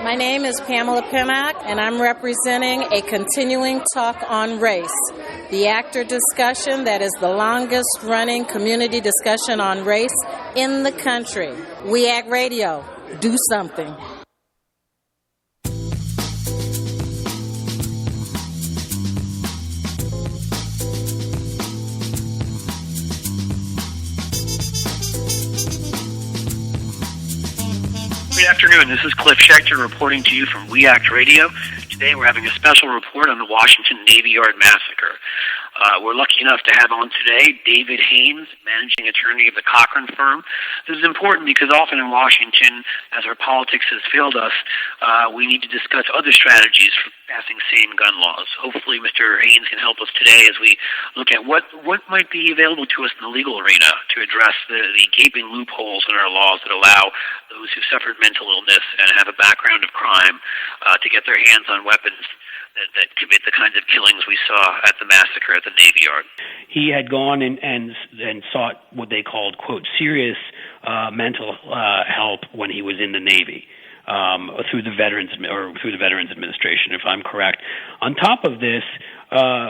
My name is Pamela Pinnock, and I'm representing a continuing talk on race, the actor discussion that is the longest-running community discussion on race in the country. We at Radio, do something. Good afternoon. This is Cliff Schecter reporting to you from We Act Radio. Today we're having a special report on the Washington Navy Yard massacre. We're lucky enough to have on today David Haynes, managing attorney of the Cochran firm. This is important because often in Washington, as our politics has failed us, we need to discuss other strategies for passing sane gun laws. Hopefully Mr. Haynes can help us today as we look at what might be available to us in the legal arena to address the gaping loopholes in our laws that allow those who suffered mental illness and have a background of crime to get their hands on weapons that commit the kinds of killings we saw at the massacre at the Navy Yard. He had gone and sought what they called, quote, serious mental help when he was in the Navy through the Veterans Administration, if I'm correct. On top of this,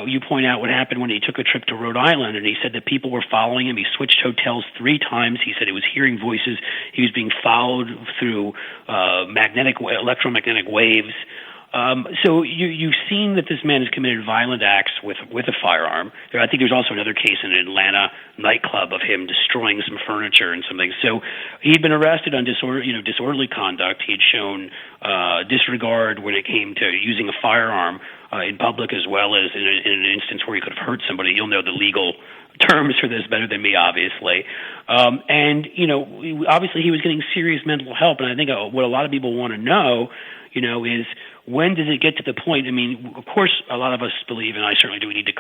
you point out what happened when he took a trip to Rhode Island, and he said that people were following him. He switched hotels 3 times. He said he was hearing voices. He was being followed through electromagnetic waves. So you've seen that this man has committed violent acts with a firearm. I think there's also another case in an Atlanta nightclub of him destroying some furniture and something. So he'd been arrested on disorderly conduct. He'd shown disregard when it came to using a firearm in public, as well as in an instance where he could have hurt somebody. You'll know the legal terms for this better than me, obviously. And obviously he was getting serious mental help. And I think what a lot of people want to know, is when does it get to the point? I mean, of course, a lot of us believe, and I certainly do, we need to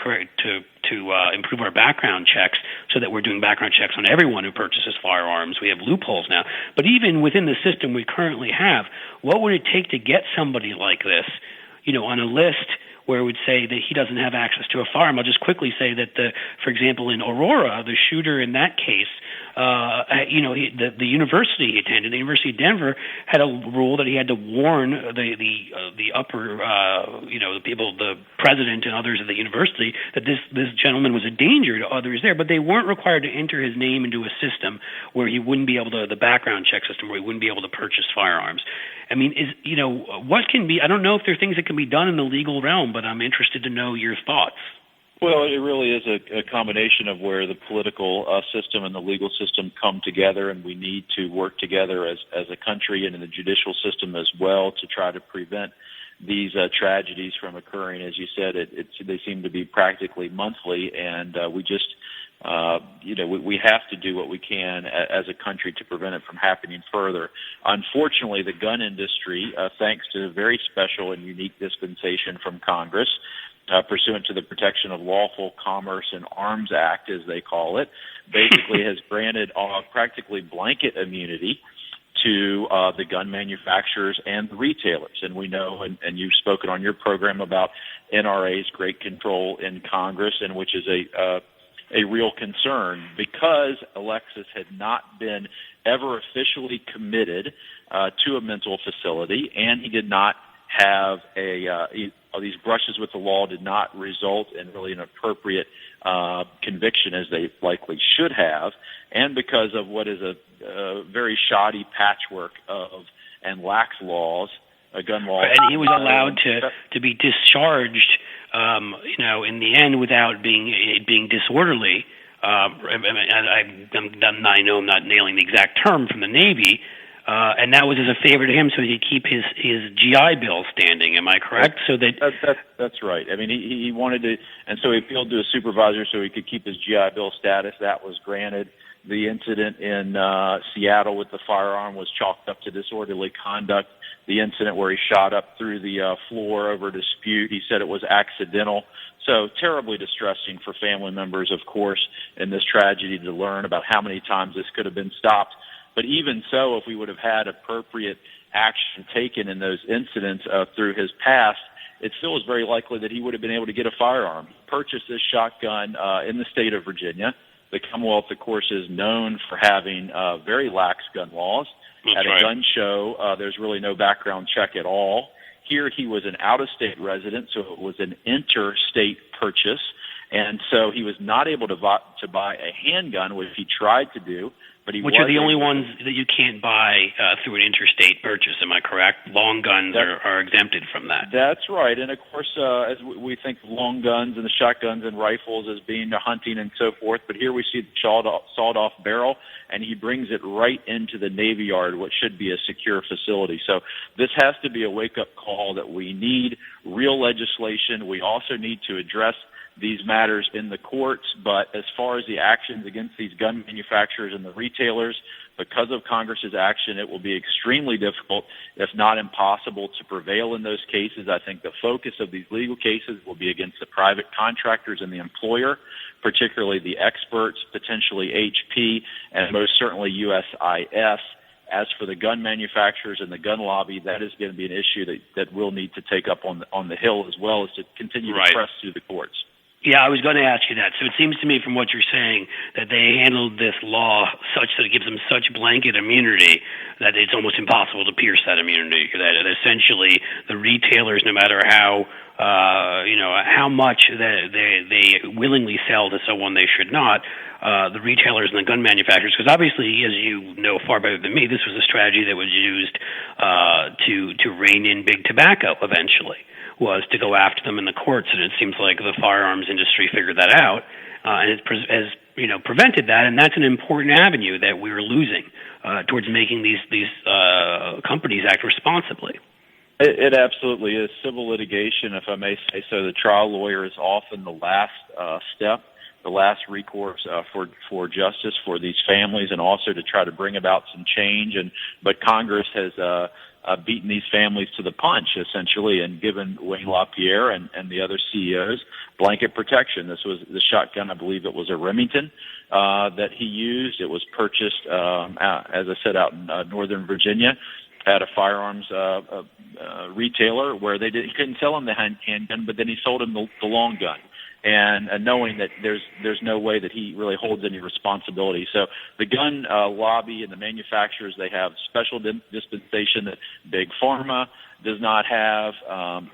improve our background checks so that we're doing background checks on everyone who purchases firearms. We have loopholes now. But even within the system we currently have, what would it take to get somebody like this, on a list where it would say that he doesn't have access to a firearm? I'll just quickly say that, for example, in Aurora, the shooter in that case, the university he attended, the University of Denver, had a rule that he had to warn the upper, the people, the president and others of the university, that this gentleman was a danger to others there. But they weren't required to enter his name into a system where he wouldn't be able to, the background check system, where he wouldn't be able to purchase firearms. I mean, what can be? I don't know if there are things that can be done in the legal realm, but I'm interested to know your thoughts. Well, it really is a combination of where the political system and the legal system come together, and we need to work together as a country and in the judicial system as well to try to prevent these tragedies from occurring. As you said, they seem to be practically monthly, and we just we have to do what we can as a country to prevent it from happening further. Unfortunately, the gun industry, thanks to a very special and unique dispensation from Congress, pursuant to the Protection of Lawful Commerce and Arms Act, as they call it, basically has granted practically blanket immunity to the gun manufacturers and the retailers. And we know, and you've spoken on your program about NRA's great control in Congress, and which is a real concern, because Alexis had not been ever officially committed to a mental facility, and he did not have these brushes with the law did not result in really an appropriate conviction as they likely should have, and because of what is a very shoddy patchwork of and lax laws, gun laws. And he was allowed to be discharged, in the end without being disorderly. I know I'm not nailing the exact term from the Navy, and that was as a favor to him, so he could keep his GI Bill standing. Am I correct? That's right. I mean, he wanted to, and so he appealed to a supervisor so he could keep his GI Bill status. That was granted. The incident in Seattle with the firearm was chalked up to disorderly conduct. The incident where he shot up through the floor over a dispute, he said it was accidental. So terribly distressing for family members, of course, in this tragedy to learn about how many times this could have been stopped. But even so, if we would have had appropriate action taken in those incidents through his past, it still is very likely that he would have been able to get a firearm. He purchased this shotgun in the state of Virginia. The Commonwealth, of course, is known for having very lax gun laws. At a gun show, there's really no background check at all. Here he was an out-of-state resident, so it was an interstate purchase, and so he was not able to buy a handgun, which he tried to do. But which are the only ones that you can't buy through an interstate purchase, am I correct? Long guns are exempted from that. That's right. And, of course, as we think of long guns and the shotguns and rifles as being hunting and so forth, but here we see the sawed-off barrel, and he brings it right into the Navy Yard, what should be a secure facility. So this has to be a wake-up call that we need real legislation. We also need to address these matters in the courts, but as far as the actions against these gun manufacturers and the retailers, because of Congress's action, it will be extremely difficult, if not impossible, to prevail in those cases. I think the focus of these legal cases will be against the private contractors and the employer, particularly the experts, potentially HP, and most certainly USIS. As for the gun manufacturers and the gun lobby, that is going to be an issue that we'll need to take up on the Hill, as well as to continue to press through the courts. Yeah, I was going to ask you that. So it seems to me from what you're saying that they handled this law such that it gives them such blanket immunity that it's almost impossible to pierce that immunity. That essentially the retailers, no matter how much they willingly sell to someone they should not, the retailers and the gun manufacturers, because obviously, as you know far better than me, this was a strategy that was used to rein in big tobacco eventually. Was to go after them in the courts, and it seems like the firearms industry figured that out, and it has prevented that, and that's an important avenue that we're losing towards making these companies act responsibly. It absolutely is. Civil litigation, if I may say so, the trial lawyer is often the last step, the last recourse for justice for these families, and also to try to bring about some change. But Congress has beaten these families to the punch, essentially, and given Wayne LaPierre and the other CEOs blanket protection. This was the shotgun, I believe it was a Remington, that he used. It was purchased, as I said, out in Northern Virginia at a firearms retailer where he couldn't sell him the handgun, but then he sold him the long gun. And knowing that there's no way that he really holds any responsibility. So the gun lobby and the manufacturers, they have special dispensation that Big Pharma does not have,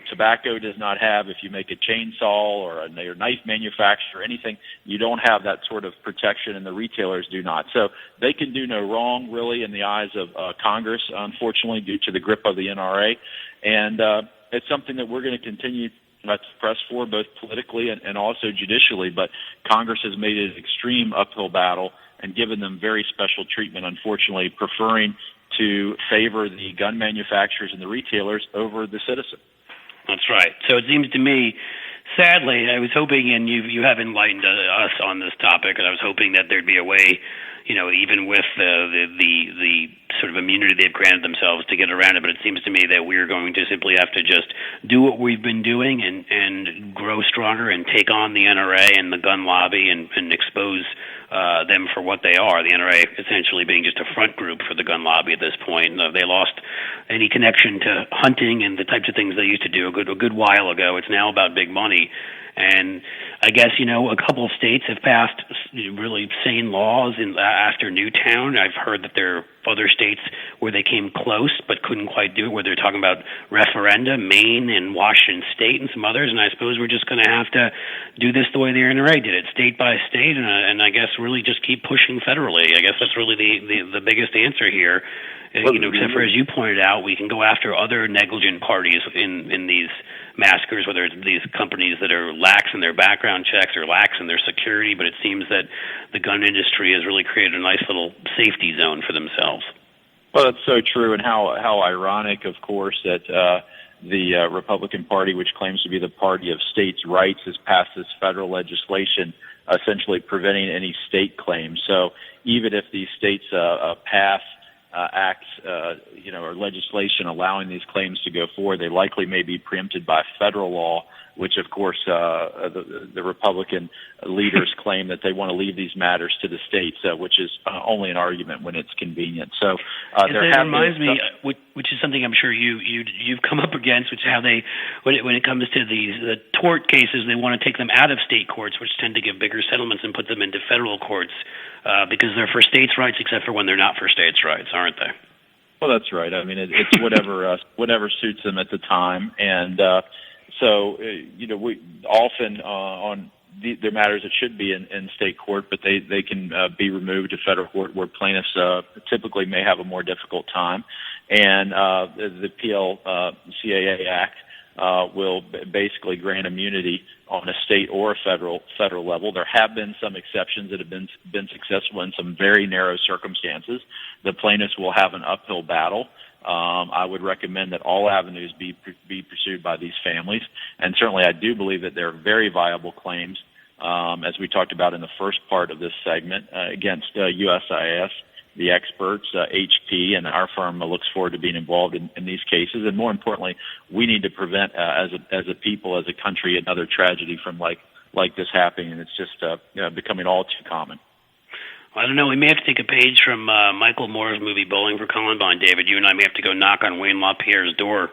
tobacco does not have. If you make a chainsaw or a knife manufacturer, anything, you don't have that sort of protection, and the retailers do not. So they can do no wrong, really, in the eyes of Congress, unfortunately, due to the grip of the NRA. And it's something that we're going to continue to press for, both politically and also judicially, but Congress has made it an extreme uphill battle and given them very special treatment, unfortunately, preferring to favor the gun manufacturers and the retailers over the citizen. That's right. So it seems to me, sadly, I was hoping, and you have enlightened us on this topic, and I was hoping that there'd be a way, even with the sort of immunity they've granted themselves to get around it, but it seems to me that we're going to simply have to just do what we've been doing and grow stronger and take on the NRA and the gun lobby and expose them for what they are. The NRA essentially being just a front group for the gun lobby at this point. They lost any connection to hunting and the types of things they used to do a good while ago. It's now about big money. And I guess, a couple of states have passed really sane laws after Newtown. I've heard that there are other states where they came close but couldn't quite do it, where they're talking about referenda, Maine and Washington State and some others. And I suppose we're just going to have to do this the way the NRA did it, state by state, and I guess really just keep pushing federally. I guess that's really the biggest answer here. Except for, as you pointed out, we can go after other negligent parties in these massacres, whether it's these companies that are lax in their background checks or lax in their security, but it seems that the gun industry has really created a nice little safety zone for themselves. Well, that's so true, and how ironic, of course, that the Republican Party, which claims to be the party of states' rights, has passed this federal legislation essentially preventing any state claims. So even if these states pass acts, or legislation allowing these claims to go forward, they likely may be preempted by federal law, which, of course, the Republican leaders claim that they want to leave these matters to the states, which is only an argument when it's convenient. So it reminds me, which is something I'm sure you've come up against, which is how they, when it comes to the tort cases, they want to take them out of state courts, which tend to give bigger settlements, and put them into federal courts because they're for states' rights, except for when they're not for states' rights, aren't they? Well, that's right. I mean, it's whatever suits them at the time, and we often on there are matters that should be in state court, but they can be removed to federal court where plaintiffs typically may have a more difficult time, and the PLCAA Act will basically grant immunity on a state or a federal level. There have been some exceptions that have been successful in some very narrow circumstances. The plaintiffs will have an uphill battle. I would recommend that all avenues be pursued by these families, and certainly I do believe that there are very viable claims, as we talked about in the first part of this segment, against USIS, the experts, HP, and our firm looks forward to being involved in these cases. And more importantly, we need to prevent, as a people, as a country, another tragedy from like this happening, and it's just becoming all too common. I don't know. We may have to take a page from Michael Moore's movie Bowling for Columbine, David. You and I may have to go knock on Wayne LaPierre's door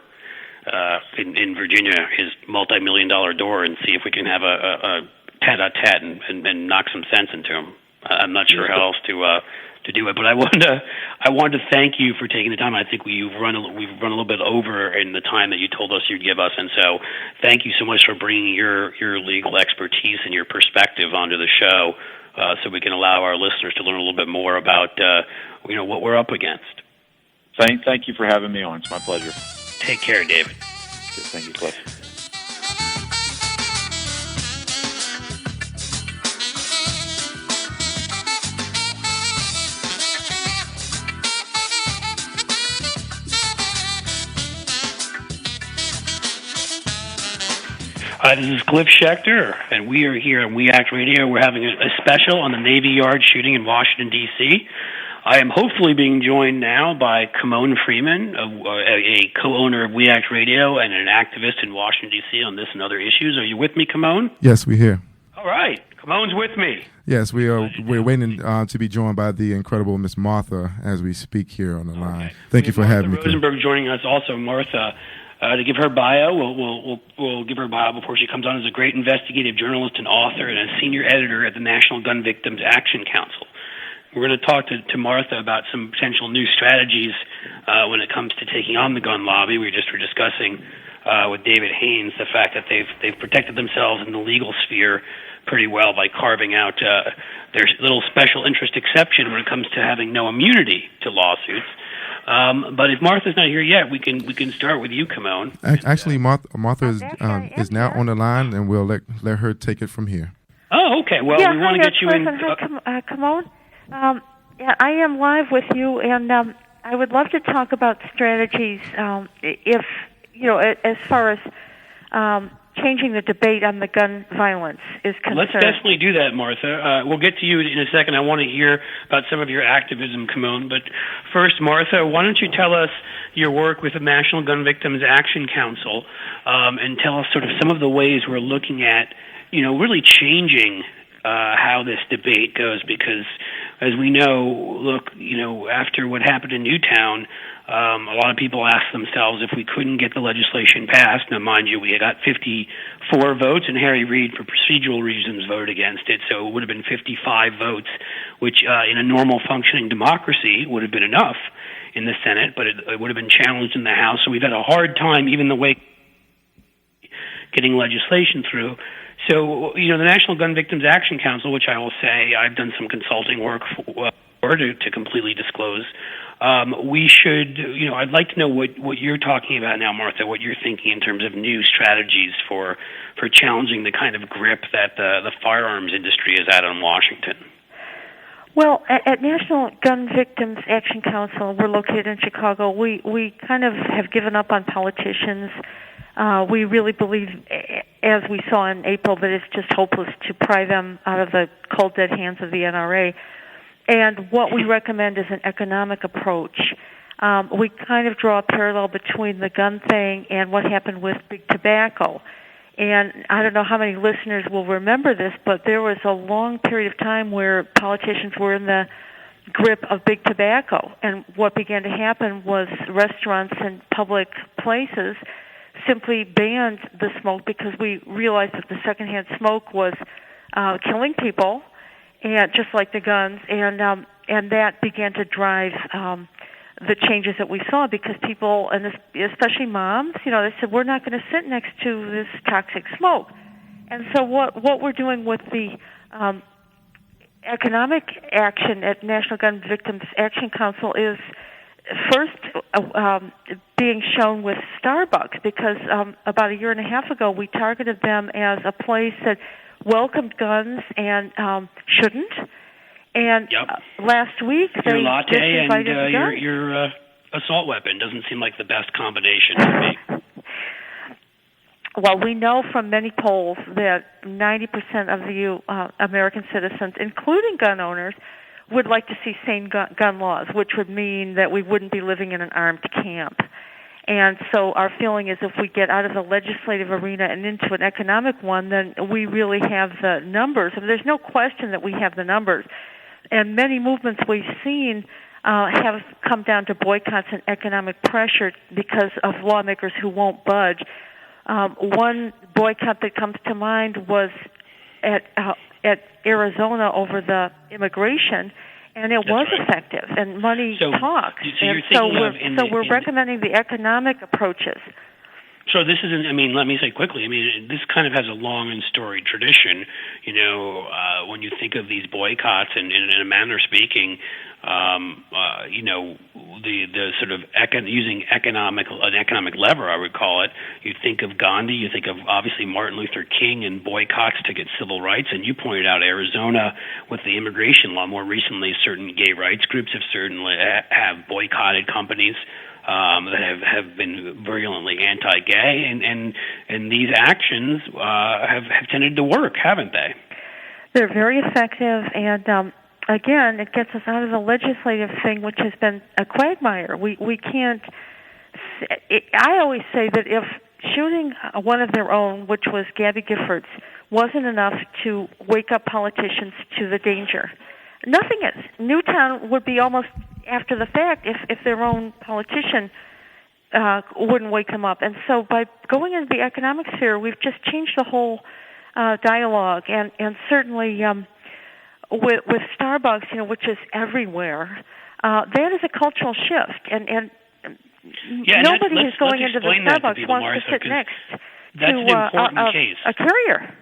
in Virginia, his multi-million-dollar door, and see if we can have a tete-a-tete and knock some sense into him. I'm not sure how else to do it, but I wanted to thank you for taking the time. I think we've run a little bit over in the time that you told us you'd give us, and so thank you so much for bringing your legal expertise and your perspective onto the show, so we can allow our listeners to learn a little bit more about what we're up against. Thank you for having me on. It's my pleasure. Take care, David. Thank you, Cliff. This is Cliff Schecter, and we are here on We Act Radio. We're having a special on the Navy Yard shooting in Washington, D.C. I am hopefully being joined now by Kymone Freeman, a co-owner of We Act Radio and an activist in Washington, D.C. on this and other issues. Are you with me, Kymone? Yes, we're here. All right. Kymone's with me. Yes, we're waiting to be joined by the incredible Miss Martha as we speak here on the line. Thank you for having me. Rosenberg joining us also. Martha, to give her bio, we'll give her bio before she comes on, as a great investigative journalist and author and a senior editor at the National Gun Victims Action Council. We're going to talk to Martha about some potential new strategies when it comes to taking on the gun lobby. We were discussing with David Haynes the fact that they've protected themselves in the legal sphere pretty well by carving out their little special interest exception when it comes to having no immunity to lawsuits. But if Martha's not here yet, we can start with you, Kymone. Actually, Martha is now on the line, and we'll let her take it from here. Oh, okay. Well, we want to get you in. Hi, Kymone. I am live with you, and I would love to talk about strategies. If as far as changing the debate on the gun violence is concerned. Let's definitely do that, Martha. We'll get to you in a second. I want to hear about some of your activism, Kymone. But first, Martha, why don't you tell us your work with the National Gun Victims Action Council, and tell us sort of some of the ways we're looking at, really changing how this debate goes, because as we know, after what happened in Newtown, a lot of people ask themselves if we couldn't get the legislation passed. Now, mind you, we got 54 votes, and Harry Reid, for procedural reasons, voted against it, so it would have been 55 votes, which in a normal functioning democracy would have been enough in the Senate, but it would have been challenged in the House, so we've had a hard time, even the way getting legislation through. So, the National Gun Victims Action Council, which I will say I've done some consulting work for to completely disclose, we should, I'd like to know what you're talking about now, Martha, what you're thinking in terms of new strategies for challenging the kind of grip that the firearms industry is at in Washington. Well, at National Gun Victims Action Council, we're located in Chicago, we kind of have given up on politicians. We really believe, as we saw in April, that it's just hopeless to pry them out of the cold, dead hands of the NRA. And what we recommend is an economic approach. We kind of draw a parallel between the gun thing and what happened with big tobacco. And I don't know how many listeners will remember this, but there was a long period of time where politicians were in the grip of big tobacco. And what began to happen was restaurants and public places simply banned the smoke because we realized that the secondhand smoke was killing people, and just like the guns, and that began to drive the changes that we saw, because people, and especially moms, they said, we're not going to sit next to this toxic smoke. And so what we're doing with the economic action at National Gun Victims Action Council is first being shown with Starbucks, because about a year and a half ago we targeted them as a place that welcomed guns and shouldn't. And last week they your latte and guns. your assault weapon doesn't seem like the best combination to me. Well, we know from many polls that 90% of the American citizens, including gun owners, would like to see sane gun laws, which would mean that we wouldn't be living in an armed camp. And so our feeling is if we get out of the legislative arena and into an economic one, then we really have the numbers. And there's no question that we have the numbers. And many movements we've seen have come down to boycotts and economic pressure because of lawmakers who won't budge. One boycott that comes to mind was at Arizona over the immigration, and it was effective. And money talks. So we're recommending the economic approaches. So this isn't, let me say quickly, this kind of has a long and storied tradition. When you think of these boycotts, and in a manner speaking, the sort of using an economic lever, I would call it. You think of Gandhi, you think of obviously Martin Luther King and boycotts to get civil rights, and you pointed out Arizona with the immigration law. More recently, certain gay rights groups have boycotted companies that have been virulently anti-gay, and these actions have tended to work, haven't they? They're very effective, and again, it gets us out of the legislative thing, which has been a quagmire. We can't. I always say that if shooting one of their own, which was Gabby Giffords, wasn't enough to wake up politicians to the danger, nothing is. Newtown would be almost after the fact if their own politician wouldn't wake them up. And so by going into the economic sphere, we've just changed the whole dialogue. And certainly with Starbucks, which is everywhere, that is a cultural shift. And nobody who's going into the Starbucks wants to sit next to a carrier.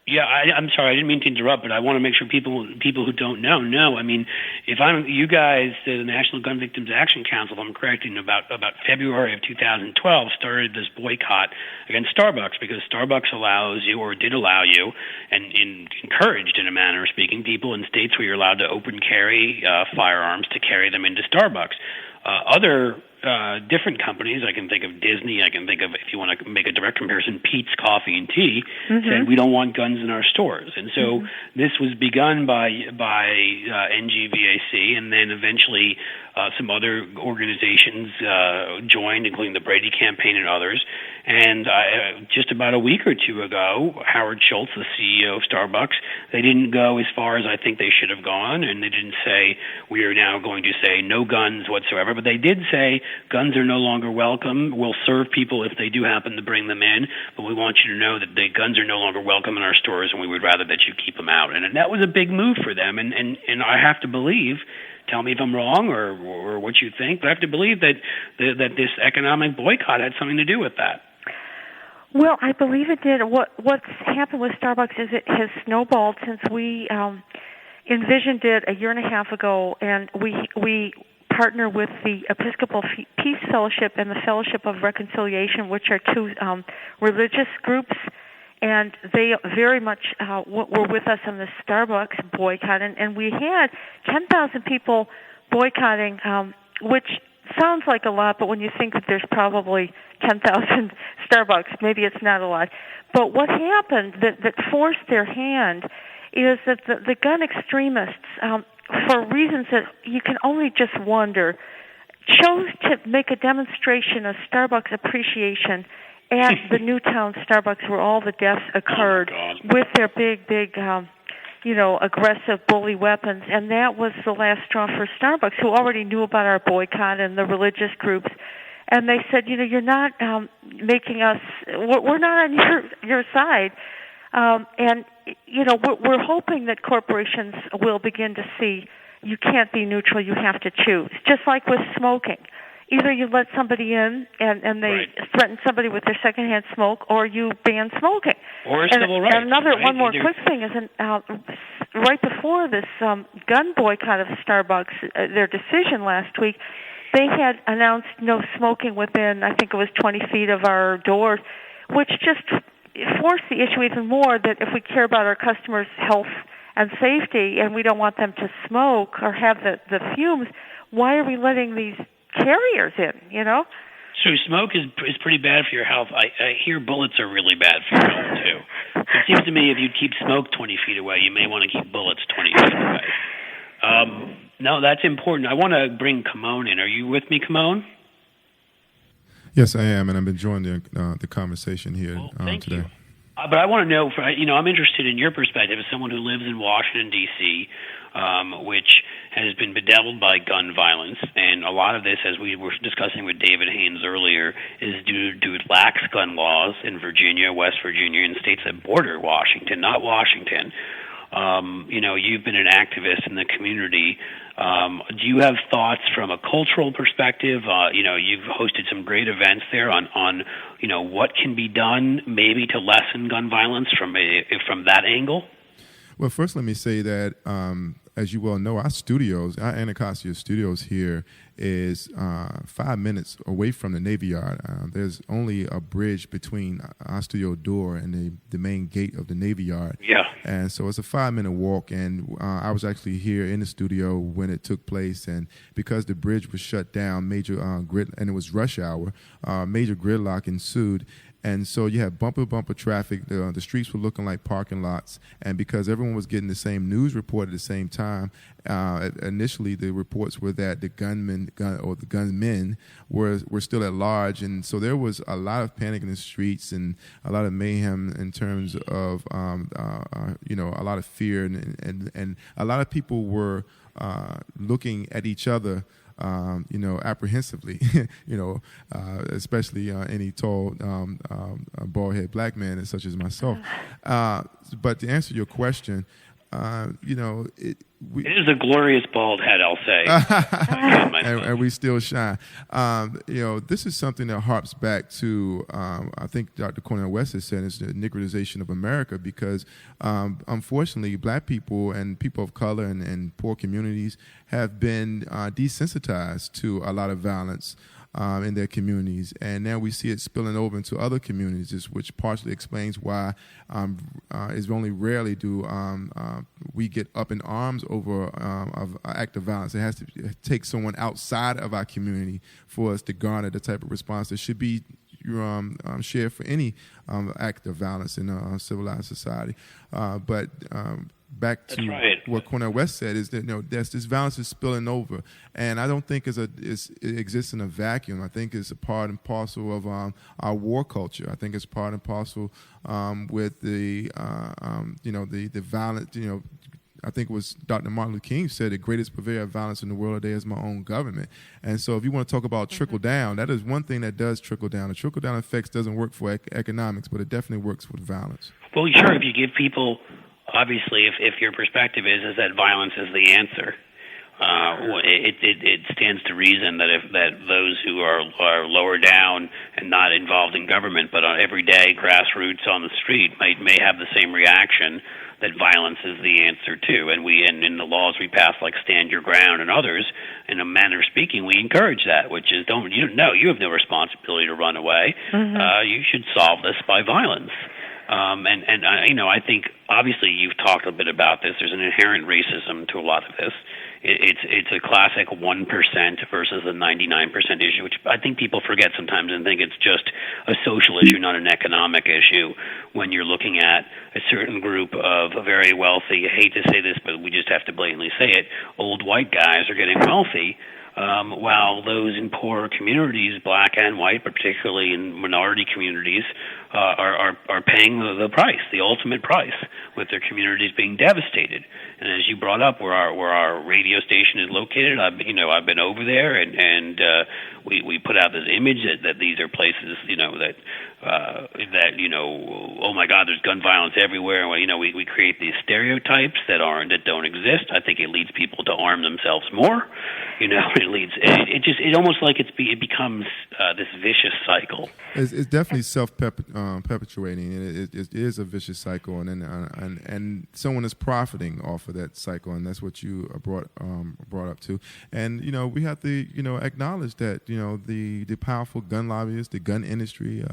Yeah, I'm sorry, I didn't mean to interrupt, but I want to make sure people who don't know. If you guys, the National Gun Victims Action Council, if I'm correct, in about February of 2012, started this boycott against Starbucks because Starbucks allows you, or did allow you, and encouraged, in a manner of speaking, people in states where you're allowed to open carry firearms to carry them into Starbucks. Other different companies, I can think of Disney, I can think of, if you want to make a direct comparison, Peet's Coffee and Tea, said we don't want guns in our stores. And so this was begun by NGVAC, and then eventually some other organizations joined, including the Brady Campaign and others. And just about a week or two ago, Howard Schultz, the CEO of Starbucks, they didn't go as far as I think they should have gone, and they didn't say we are now going to say no guns whatsoever, but they did say guns are no longer welcome. We'll serve people if they do happen to bring them in, but we want you to know that the guns are no longer welcome in our stores, and we would rather that you keep them out. And that was a big move for them, and I have to believe, tell me if I'm wrong or what you think, but I have to believe that this economic boycott had something to do with that. Well, I believe it did. What's happened with Starbucks is it has snowballed since we envisioned it a year and a half ago, and we partner with the Episcopal Peace Fellowship and the Fellowship of Reconciliation, which are two religious groups, and they very much were with us on the Starbucks boycott, and we had 10,000 people boycotting, which sounds like a lot, but when you think that there's probably 10,000 Starbucks, maybe it's not a lot. But what happened that forced their hand is that the gun extremists, for reasons that you can only just wonder, chose to make a demonstration of Starbucks appreciation at the Newtown Starbucks where all the deaths occurred with their big aggressive bully weapons. And that was the last straw for Starbucks, who already knew about our boycott and the religious groups. And they said, you're not making us, we're not on your side. And we're hoping that corporations will begin to see you can't be neutral. You have to choose. Just like with smoking. Either you let somebody in and they threaten somebody with their secondhand smoke, or you ban smoking. Or civil rights. And one more quick thing is, right before this gun boycott of Starbucks, their decision last week, they had announced no smoking within, I think it was 20 feet of our doors, which just forced the issue even more that if we care about our customers' health and safety and we don't want them to smoke or have the fumes, why are we letting these carriers in, So smoke is pretty bad for your health. I hear bullets are really bad for your health, too. It seems to me if you keep smoke 20 feet away, you may want to keep bullets 20 feet away. No, that's important. I want to bring Kymone in. Are you with me, Kymone? Yes, I am, and I've been enjoying the conversation here thank today. You. But I want to know, I'm interested in your perspective as someone who lives in Washington, D.C., which has been bedeviled by gun violence, and a lot of this, as we were discussing with David Haynes earlier, is due to lax gun laws in Virginia, West Virginia, and states that border Washington, not Washington. You've been an activist in the community. Do you have thoughts from a cultural perspective? You've hosted some great events there on what can be done maybe to lessen gun violence from that angle? Well, first let me say that, as you well know, our Anacostia Studios here is 5 minutes away from the Navy Yard. There's only a bridge between our studio door and the main gate of the Navy Yard. Yeah. And so it's a 5-minute walk, and I was actually here in the studio when it took place, and because the bridge was shut down, and it was rush hour, major gridlock ensued. And so you had bumper traffic. The streets were looking like parking lots. And because everyone was getting the same news report at the same time, initially the reports were that the gunmen were still at large. And so there was a lot of panic in the streets and a lot of mayhem in terms of, a lot of fear. And a lot of people were looking at each other apprehensively, especially any tall, bald-headed black man such as myself. But to answer your question, it is a glorious bald head, I'll say. and we still shine. This is something that harps back to, I think Dr. Cornel West has said, it's the Negroization of America, because unfortunately black people and people of color and poor communities have been desensitized to a lot of violence in their communities, and now we see it spilling over into other communities, which partially explains why it's only rarely do we get up in arms over an act of violence. It has to take someone outside of our community for us to garner the type of response that should be shared for any act of violence in a civilized society. But back to what Cornel West said is that this violence is spilling over, and I don't think it exists in a vacuum. I think it's a part and parcel of our war culture. I think it's part and parcel with the violent. I think it was Dr. Martin Luther King said the greatest purveyor of violence in the world today is my own government. And so if you want to talk about trickle down, that is one thing that does trickle down. The trickle down effects doesn't work for economics, but it definitely works with violence. Well, sure, if you give people, obviously, if your perspective is that violence is the answer, it stands to reason that those who are lower down and not involved in government, but on everyday grassroots on the street may have the same reaction, that violence is the answer too. And in the laws we pass, like Stand Your Ground and others, in a manner of speaking, we encourage that, which is you have no responsibility to run away. Mm-hmm. You should solve this by violence. I think obviously you've talked a bit about this. There's an inherent racism to a lot of this. It's a classic 1% versus a 99% issue, which I think people forget sometimes and think it's just a social issue, not an economic issue. When you're looking at a certain group of very wealthy, I hate to say this, but we just have to blatantly say it, old white guys are getting wealthy while those in poorer communities, black and white, but particularly in minority communities, are paying the price, the ultimate price, with their communities being devastated. And as you brought up, where our radio station is located, I've been over there, and we put out this image that these are places, that oh my God, there's gun violence everywhere. We create these stereotypes that don't exist. I think it leads people to arm themselves more. It almost like it becomes this vicious cycle. It's definitely self-perpetuating, and it is a vicious cycle, and someone is profiting off of that cycle, and that's what you brought up to. And we have to acknowledge that the powerful gun lobbyists, the gun industry,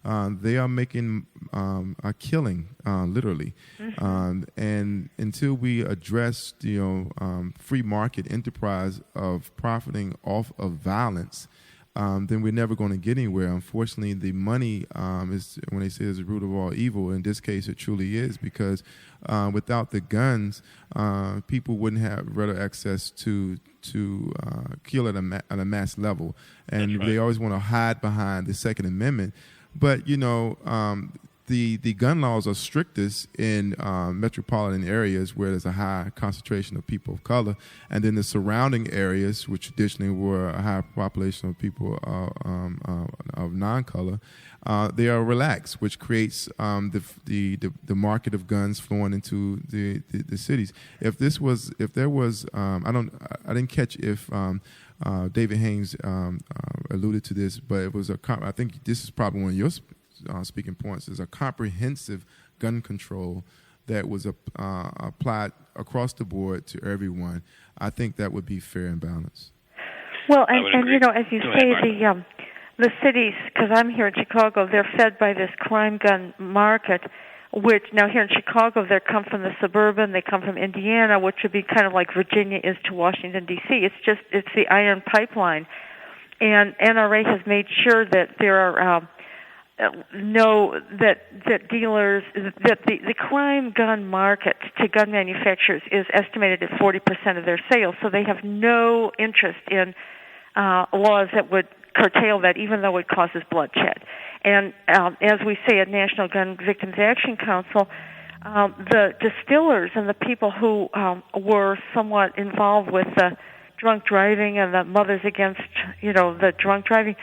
they are making a killing, literally. Mm-hmm. And until we address free market enterprise of profiting off of violence, then we're never going to get anywhere. Unfortunately, the money is, when they say, is the root of all evil. In this case, it truly is, because without the guns, people wouldn't have better access to kill at a mass level. And They always want to hide behind the Second Amendment. But the gun laws are strictest in metropolitan areas where there's a high concentration of people of color, and then the surrounding areas, which traditionally were a high population of people of non-color, they are relaxed, which creates the market of guns flowing into the cities. I didn't catch if David Haynes alluded to this, but it was I think this is probably one of your speaking points, is a comprehensive gun control that was applied across the board to everyone. I think that would be fair and balanced. Well, and as you say, the cities, because I'm here in Chicago, they're fed by this crime gun market, which now here in Chicago, they come from the suburban, they come from Indiana, which would be kind of like Virginia is to Washington, D.C. It's the iron pipeline. And NRA has made sure that there are that dealers, that the crime gun market to gun manufacturers is estimated at 40% of their sales, so they have no interest in laws that would curtail that, even though it causes bloodshed. And as we say at National Gun Victims Action Council, the distillers and the people who were somewhat involved with the drunk driving and the Mothers Against, the drunk driving,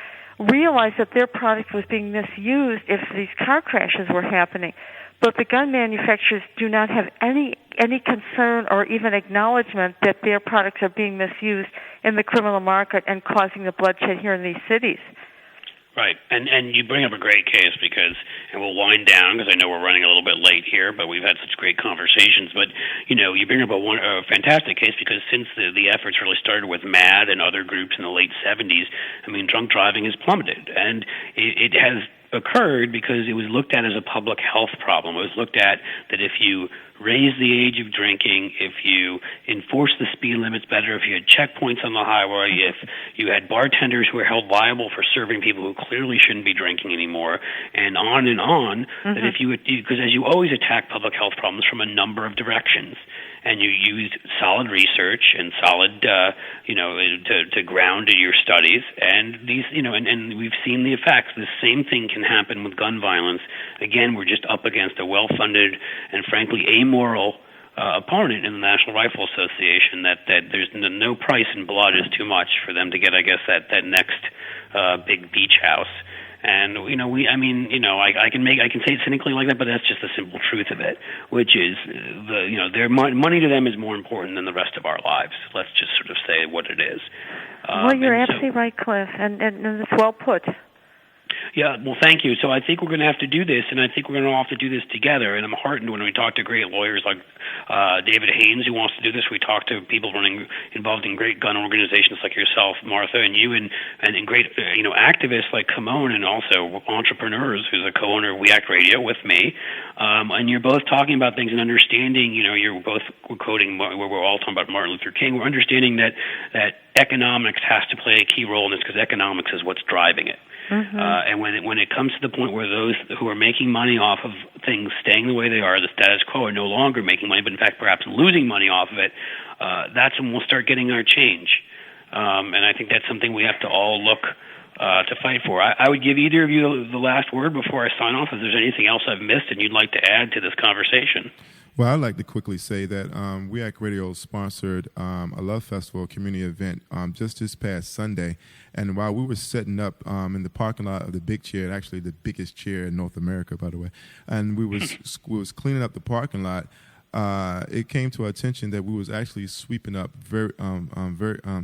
realized that their product was being misused if these car crashes were happening. But the gun manufacturers do not have any concern or even acknowledgement that their products are being misused in the criminal market and causing the bloodshed here in these cities. Right, and you bring up a great case and we'll wind down because I know we're running a little bit late here, but we've had such great conversations. But you bring up a fantastic case because since the efforts really started with MAD and other groups in the late 70s, drunk driving has plummeted, and it has occurred because it was looked at as a public health problem. It was looked at that if you raise the age of drinking, if you enforce the speed limits better, if you had checkpoints on the highway, if you had bartenders who were held liable for serving people who clearly shouldn't be drinking anymore, and on, that if because as you always attack public health problems from a number of directions, and you used solid research and solid, to ground your studies, and these, and we've seen the effects. The same thing can happen with gun violence. Again, we're just up against a well-funded and frankly amoral opponent in the National Rifle Association. That there's no price in blood is too much for them to get, I guess, that next big beach house. And I can say it cynically like that, but that's just the simple truth of it, which is their money to them is more important than the rest of our lives. Let's just sort of say what it is. Well, you're absolutely right, Cliff, and it's well put. Yeah, well, thank you. So I think we're going to have to do this, and I think we're going to have to do this together. And I'm heartened when we talk to great lawyers like David Haynes, who wants to do this. We talk to people involved in great gun organizations like yourself, Martha, and you, and great activists like Kymone, and also entrepreneurs, who's a co-owner of We Act Radio with me. And you're both talking about things and understanding. You're both quoting. We're all talking about Martin Luther King. We're understanding that economics has to play a key role in this because economics is what's driving it. Mm-hmm. And when it comes to the point where those who are making money off of things staying the way they are, the status quo, are no longer making money, but in fact perhaps losing money off of it, that's when we'll start getting our change. And I think that's something we have to all look to fight for. I would give either of you the last word before I sign off if there's anything else I've missed and you'd like to add to this conversation. Well, I'd like to quickly say that We Act Radio sponsored a Love Festival community event just this past Sunday. And while we were setting up in the parking lot of the big chair, actually the biggest chair in North America, by the way, and we was cleaning up the parking lot, it came to our attention that we was actually sweeping up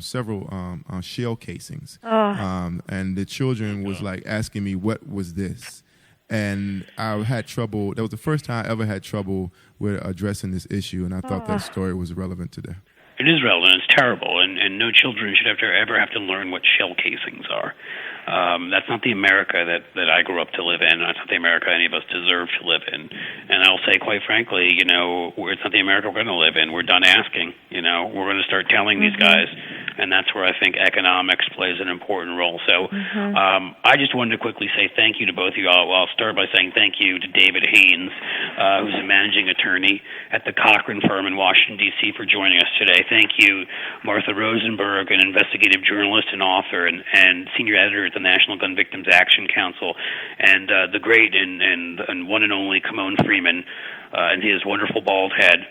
several shell casings. And the children was like asking me, what was this? And I had trouble. That was the first time I ever had trouble with addressing this issue, and I thought that story was relevant today. It is relevant. It's terrible, and no children should ever have to learn what shell casings are. That's not the America that I grew up to live in. That's not the America any of us deserve to live in. And I'll say, quite frankly, it's not the America we're going to live in. We're done asking. We're going to start telling these guys, and that's where I think economics plays an important role. So I just wanted to quickly say thank you to both of you all. Well, I'll start by saying thank you to David Haynes, who's a managing attorney at the Cochran firm in Washington, D.C., for joining us today. Thank you, Martha Rosenberg, an investigative journalist and author and senior editor at the National Gun Victims Action Council, and the great and one and only Kymone Freeman and his wonderful bald head,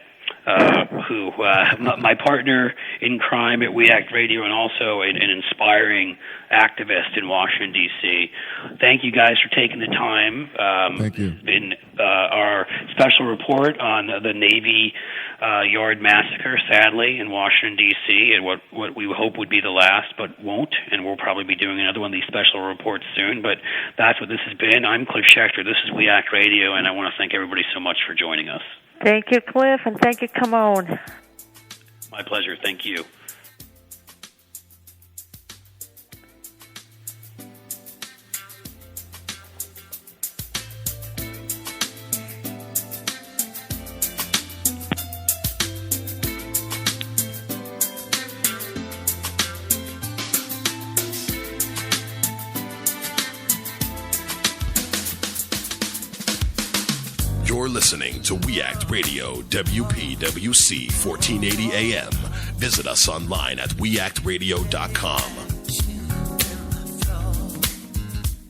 who my partner in crime at We Act Radio and also an inspiring activist in Washington, D.C. Thank you guys for taking the time. Thank you. In our special report on the Navy Yard massacre, sadly, in Washington, D.C., and what we hope would be the last, but won't, and we'll probably be doing another one of these special reports soon, but that's what this has been. I'm Cliff Schecter. This is We Act Radio, and I want to thank everybody so much for joining us. Thank you, Cliff, and thank you, Kymone. My pleasure. Thank you. You're listening to We Act Radio, WPWC 1480 AM. Visit us online at weactradio.com.